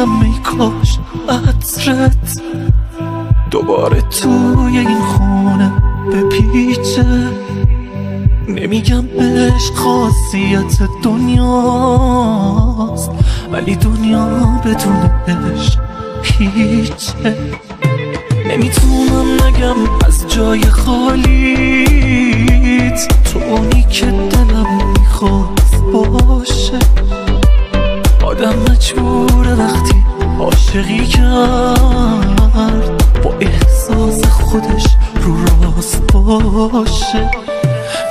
میگم ای کاش عطرت دوباره توی این خونه بپیچه. نمیگم عشق خاصیت دنیاست، ولی دنیا بدون عشق هیچه. نمیتونم نگم از جای خالیت، تو اونی که دلم میخواست باشه. آدم مجبوره وقتی عاشقی کرد با احساس خودش رو راست باشه.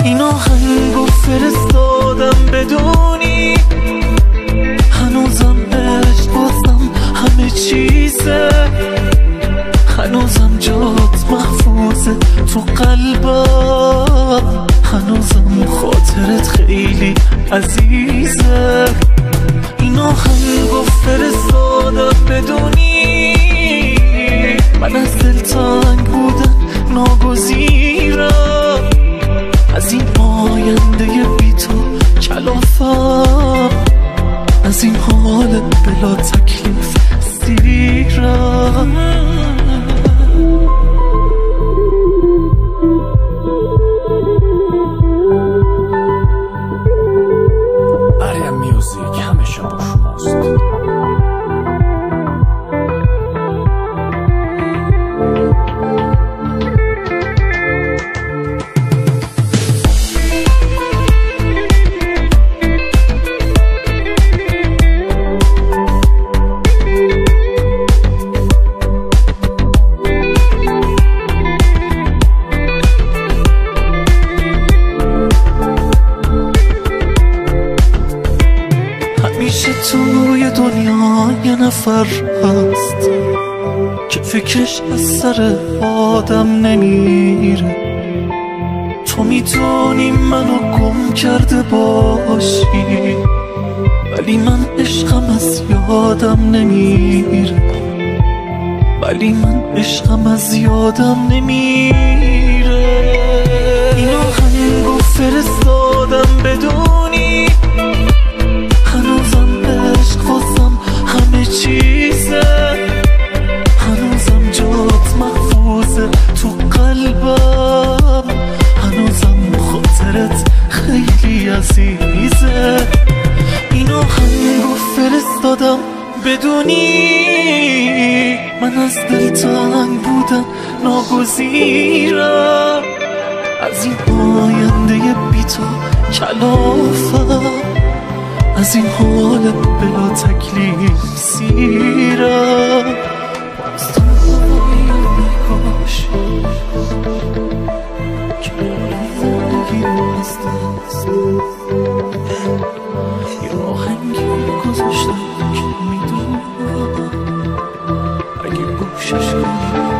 این آهنگو فرستادم بدونی هنوزم عشق بازم همه چیزه، هنوزم جات محفوظه تو قلبم، هنوزم خاطرت خیلی عزیزه. این آهنگو فرستادم بدونی من از دلتنگ بودن ناگزیرم، از این آینده بی تو کلافم، از این حال بلا تکلیف سیرم. آریا میوزیک همیشه با شماست. همیشه توی دنیا یه نفر هست که فکرش از سر آدم نمیره. تو میتونی منو گم کرده باشی، ولی من عشقم از یادم نمیره، ولی من عشقم از یادم نمیره. این آهنگو فرستادم بدونی هنوزم عشق واسم همه چیزه، هنوزم جات محفوظه تو قلبم، هنوزم خاطرت خیلی عزیزه. این آهنگو فرستادم بدونی من از دلتنگ بودن ناگزیرم، از این آینده بی تو کلافم، از این حال بلا تکلیف سیرم. باستان نگاش کنار زندگی از دست یه آهنگی گذاشتم که میدونم اگه گوشش کنی